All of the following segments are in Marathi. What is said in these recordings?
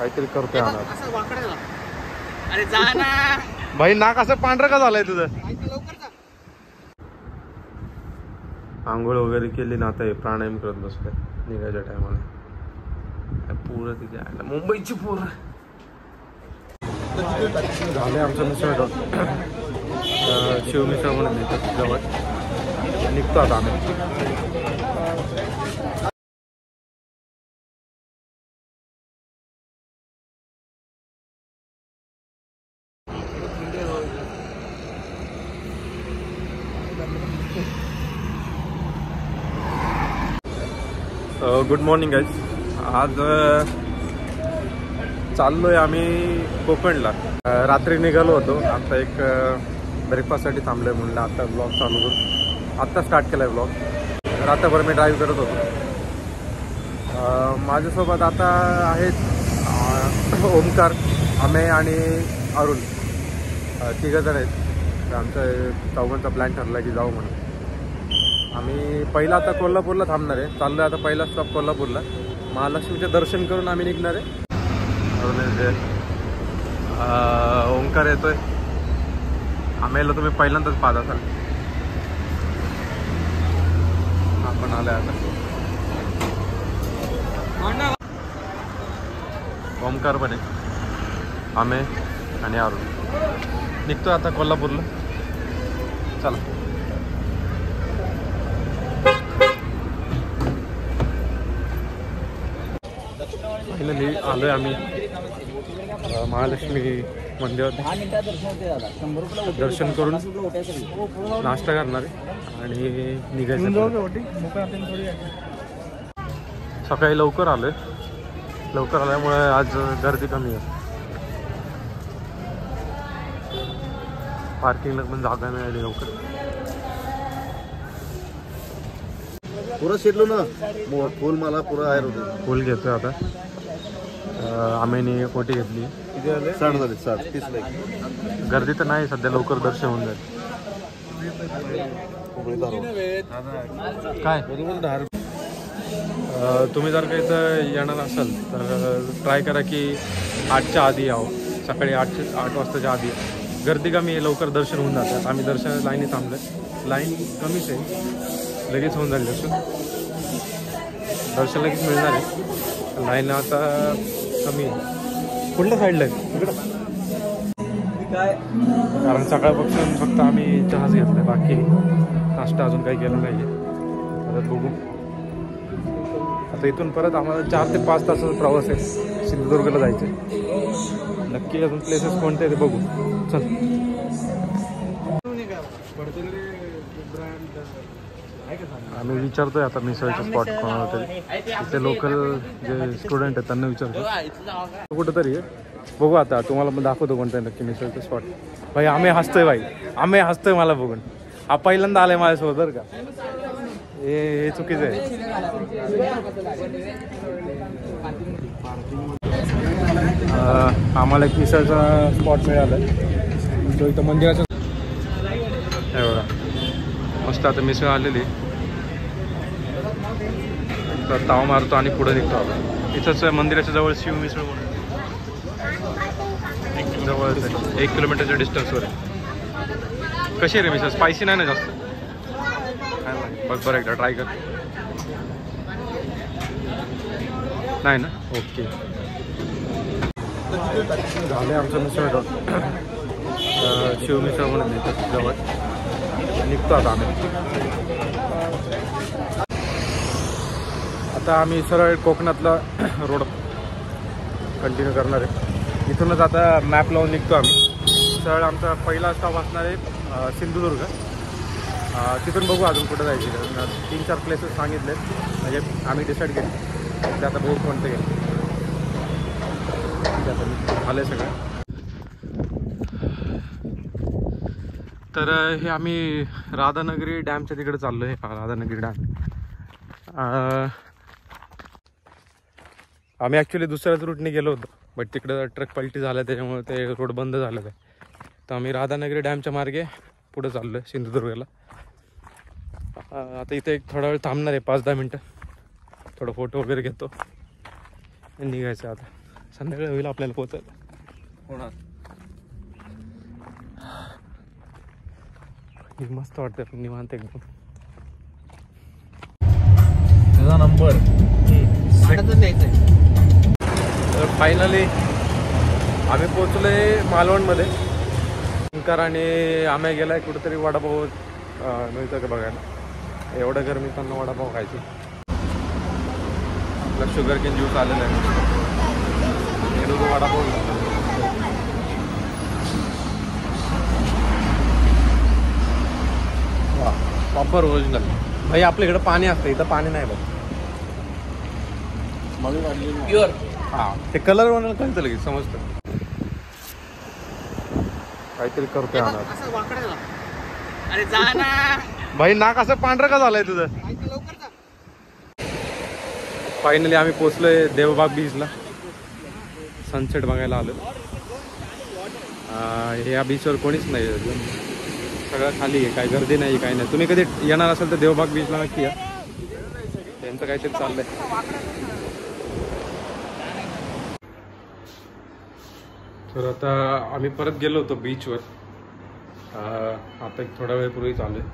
काहीतरी करतोय अनाथ. असं वाकडं जा. अरे जा ना भाई नाक असं पांढरं का झालंय तुझं? लवकर जा. आंघोळ वगैरे केली ना, आता हे प्राणायाम करत बसलोय निघायच्या टायमाला. पोरं तिथे आलं, मुंबईची पोरं झाले. आमचं मिसळ शिव मिसळ म्हणून येतं जवळ, निघतो आता आम्ही. Good morning guys. आज चाललोय आम्ही कोकणला. रात्री निघालो होतो. आता एक ब्रेकफास्टसाठी थांबलोय म्हणलं आता ब्लॉग चालू करून. आत्ता स्टार्ट केलाय ब्लॉग. रात्रभर मी ड्राईव्ह करत होतो. माझ्यासोबत आता आहेत ओमकार, अमेय आणि अरुण, तिघंजण आहेत. आमचा चौघांचा प्लॅन ठरला की जाऊ म्हणून. आम्ही पहिला आता कोल्हापूरला थांबणार आहे. चाललोय आता पहिला स्टॉप कोल्हापूरला. महालक्ष्मीचे दर्शन करून आम्ही निघणार आहे. ओंकार येतोय. आम्हाला तुम्ही पहिल्यांदाच पाहत असाल. आपण आलोय आता. ओंकार पण आहे, आम्ही आणि अरुण निघतोय आता कोल्हापूरला. चला. फायनली आलोय आम्ही महालक्ष्मी मंदिरात. दर्शन करून नाश्ता करणार आहे आणि निघायचं. सकाळी लवकर आलोय. लवकर आल्यामुळे आज गर्दी कमी आहे. पार्किंगला पण जागा मिळाली लवकर. पुरा शिरलो ना फुल. मला पुरा आहे. फुल घेतोय आता. आम्ही कोटी घेतली. 60 गर्दी तर नाही सध्या. लवकर दर्शन होऊन जाईल. काय तुम्ही जर का इथं येणार असाल तर ट्राय करा की 8च्या आधी यावं. सकाळी 8 वाजताच्या आधी. गर्दी कमी आहे, लवकर दर्शन होऊन जातात. आम्ही दर्शन लाईनी थांबलोय. लाईन कमीच आहे, लगेच होऊन जाईल दर्शन. दर्शन लगेच मिळणार आहे. लाईन आता कमी आहे. कुठल्या साईडला आहे इकडं? कारण सकाळपासून फक्त आम्ही चहाच घेतलाय, बाकी नाश्ता अजून काही केलं नाही आहे. आता बघू. आता इथून परत आम्हाला 4 ते 5 तासाचा प्रवास आहे. सिंधुदुर्गला जायचं आहे. नक्की अजून प्लेसेस कोणते ते बघू. चल. आम्ही विचारतोय आता मिसळचे स्पॉट कोणाला तरी. इथे लोकल जे स्टुडंट आहेत त्यांना विचारतो. कुठं तरी आहे, बघू. आता तुम्हाला पण दाखवतो कोणतं आहे नक्की मिसळचं स्पॉट. भाई आम्ही हसतोय. भाई आम्ही हसतोय मला बघून. हा पहिल्यांदा आलाय माझ्यासोबत बरं का. हे चुकीचं आहे. आम्हाला एक मिसळचा स्पॉट मिळाला तो इथं मंदिराचं. हे बघा मस्त. आता मिसळ आलेली. तर ताव मारतो आणि पुढे निघतो आपण. इथंच मंदिराच्या जवळ शिव मिसळ म्हणून जवळच आहे. 1 किलोमीटरच्या डिस्टन्सवर आहे. कशी आहे रे मिसळ? स्पायसी नाही ना जास्त? बघ बरं एकदा ट्राय कर. नाही ना? ओके. झाले आमचं मिसळ शिव मिसळ म्हणून येतं जवळ. निघतो आता आम्ही. आता आम्ही सरळ कोकणातला रोड कंटिन्यू करणार आहे. इथूनच आता मॅप लावून निघतो आम्ही. सरळ आमचा पहिला स्टॉप असणार आहे सिंधुदुर्ग. तिथून बघू अजून कुठं जायची. 3-4 प्लेसेस सांगितले म्हणजे आम्ही डिसाईड केले. ते आता बघू कोणते गेले. आता आले सगळं. तर हे आम्ही राधानगरी डॅमच्या तिकडे चाललो आहे. राधानगरी डॅम. आम्ही ॲक्च्युली दुसऱ्याच रूटने गेलो होतो, बट तिकडं ट्रक पलटी झाला त्याच्यामुळे ते रोड बंद झालं आहे. तर आम्ही राधानगरी डॅमच्या मार्गे पुढे चाललो आहे सिंधुदुर्गला. आता इथे एक थोडा वेळ थांबणार आहे, 5-10 मिनटं. थोडं फोटो वगैरे घेतो आणि निघायचं आता. संध्याकाळी होईल आपल्याला पोहोचायला. होणार. मस्त वाटतं निवांत एकदम. तुझा नंबर पाण्यातून न्यायचंय. तर फायनली आम्ही पोचलोय मालवणमध्ये. शंकर आणि आम्ही गेलाय कुठेतरी वडापाव मिळतं का बघायला. एवढं गरमी त्यांना वडापाव खायची. आपला शुगर केन ज्यूस आलेला आहे. वडापाव वा प्रॉपर ओरिजिनल. भाई आपल्या इकडं पाणी असतं, इथं पाणी नाही बघ. प्युअर. हा ते कलर म्हणाल कळतं लगेच समजतं. काहीतरी करतोय आणणार. असं वाकडं जा. अरे जा ना. भाई नाक असं पांढरं का झालंय तुझं. लवकर जा. फायनली आम्ही पोचलोय देवबाग बीचला. सनसेट बघायला आलो. या बीचवर कोणीच नाही, सगळं खाली आहे, काही गर्दी नाही काही नाही. तुम्ही कधी येणार असाल तर देवबाग बीचला नक्की या. त्यांचं काहीतरी चाललंय. तर आता आम्ही परत गेलो होतो बीचवर. आता एक थोडा वेळपूर्वी चालू आहे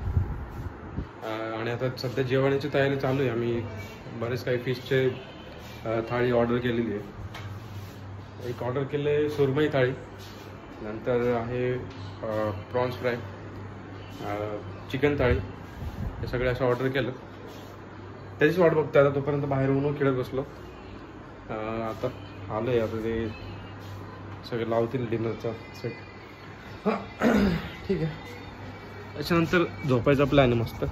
आणि आता सध्या जेवणाची तयारी चालू आहे. आम्ही बरेच काही फिशचे थाळी ऑर्डर केलेली आहे. एक ऑर्डर केलं आहे सुरमई थाळी, नंतर आहे प्रॉन्स फ्राय, चिकन थाळी, हे सगळे असं ऑर्डर केलं. त्याचीच वाट बघतो आता. तोपर्यंत बाहेर ऊन खेळत बसलो. आता आलो आहे. आता ते सगळे लावतील डिनरचा सेट. ठीक आहे. त्याच्यानंतर झोपायचा प्लॅन आहे मस्त.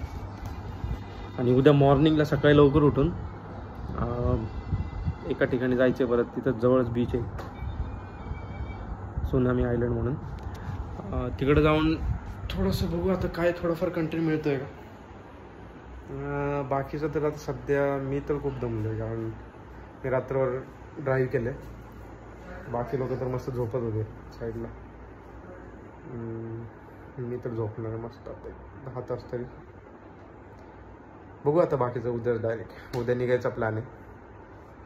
आणि उद्या मॉर्निंगला सकाळी लवकर उठून एका ठिकाणी जायचं आहे. परत तिथं जवळच बीच आहे, सुनामी आयलंड म्हणून. तिकडं जाऊन थोडंसं बघू आता काय थोडंफार कंटेंट मिळतो आहे का. बाकीचं तर आता सध्या मी तर खूप दमलो आहे, कारण मी रात्रभर ड्राईव्ह केलं आहे. बाकी लोक तर मस्त झोपत होते साईडला. मी तर झोपणार आहे मस्त आता 10 तास तरी. बघू आता बाकीचं उद्या डायरेक्ट. उद्या निघायचा प्लॅन आहे,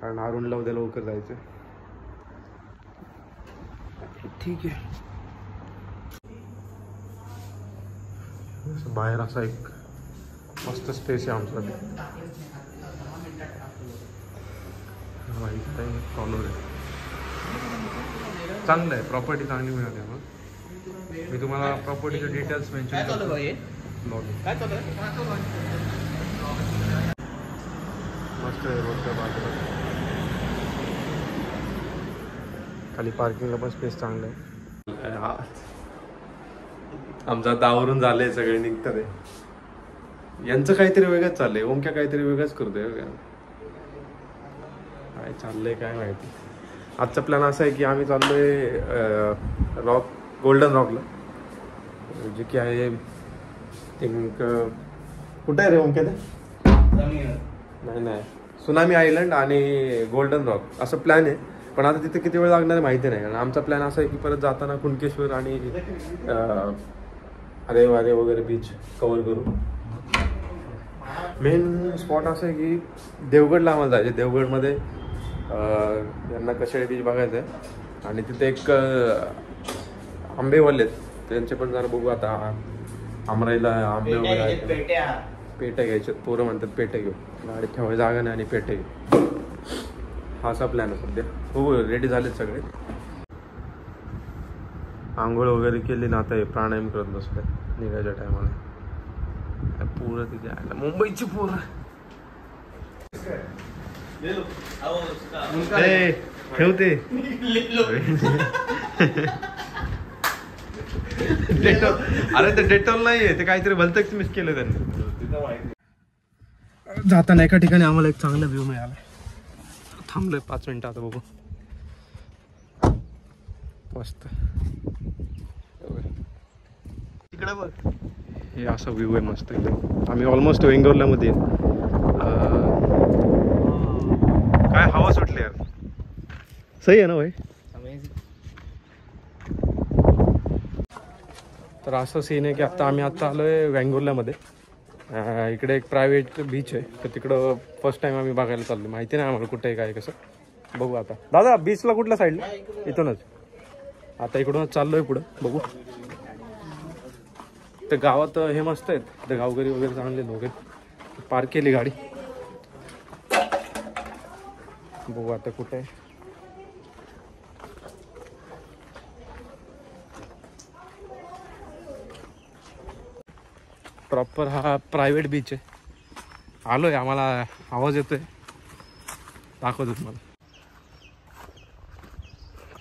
कारण अरुणला उद्या लवकर जायचं. ठीक आहे. बाहेर असा एक मस्त स्पेस आहे आमचा. कॉलर आहे, चांगलं आहे. प्रॉपर्टी चांगली मिळाली. मग मी तुम्हाला प्रॉपर्टीचे डिटेल्स मेन्शन करतो. मस्त आहे रोडच्या बाजूला. खाली पार्किंगला पण स्पेस चांगला आहे. आमचं आता आवरून झालंय, सगळे निघतात आहे. यांचं काहीतरी वेगळंच चाललंय. ओमक्या काहीतरी वेगळंच करतोय. काय चाललंय काय माहिती. आजचा प्लॅन असा आहे की आम्ही चाललोय गोल्डन रॉकला, जे की आहे थिंक कुठं आहे रे ओमक्या ते. नाही सुनामी आयलंड आणि गोल्डन रॉक असं प्लॅन आहे. पण आता तिथे किती वेळ लागणार माहिती नाही, कारण आमचा प्लॅन असा आहे की परत जाताना कुणकेश्वर आणि अरेवारे वगैरे बीच कव्हर करू. मेन स्पॉट असं आहे की देवगडला आम्हाला जायचं. देवगडमध्ये यांना कशेळी बीच बघायचं आहे. आणि तिथे एक आंबेवाले आहेत, त्यांचे पण जरा बघू. आता आमराईला आंबे वगैरे पेट्या घ्यायच्या. पोरं म्हणतात पेट्या घेऊ, गाडी ठेवायची जागा नाही आणि पेट्या घेऊ. हा असा प्लॅन आहे सध्या. हो रेडी झालेत सगळे. आंघोळ वगैरे केली ना, आता हे प्राणायाम करत बसले निघायच्या टायमाला. पोरं तिथे आलं, मुंबईची पोरं. ठेवते डेटॉल. अरे ते डेटॉल नाहीये, ते काहीतरी भलतंच मिस केलं त्यांनी. जाताना एका ठिकाणी आम्हाला एक चांगला व्ह्यू मिळाला. थांबलोय 5 मिनिटं, आता बघू. मस्त तिकडे बघ, हे असा व्ह्यू आहे मस्त एकदम. आम्ही ऑलमोस्ट वेंगुर्ल्यामध्ये. काय हवा सुटली यार. सही आहे ना भाई. तर असं सीन आहे की आता आम्ही आलोय वेंगुर्ल्यामध्ये. इकडे एक प्रायव्हेट बीच आहे, तर तिकडं फर्स्ट टाइम आम्ही बघायला चाललो. माहिती नाही आम्हाला कुठे आहे काय कसं. बघू आता दादा बीचला कुठल्या साईडला इथूनच आता इकडूनच चाललोय पुढं बघू ते गावात हे मस्त आहेत ते गावकरी वगैरे चांगले वगैरे पार्क केली गाडी बघू आता कुठे आहे प्रॉपर हा प्रायव्हेट बीच आहे आलोय आम्हाला आवाज येतोय दाखवतो तुम्हाला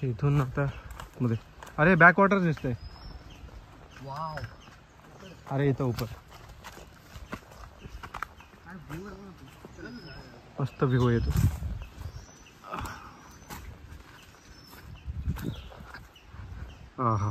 इथून आता मध्ये अरे बॅक वॉटर दिसतंय अरे इथं ऊपर मस्त व्ह्यू येतो हा हा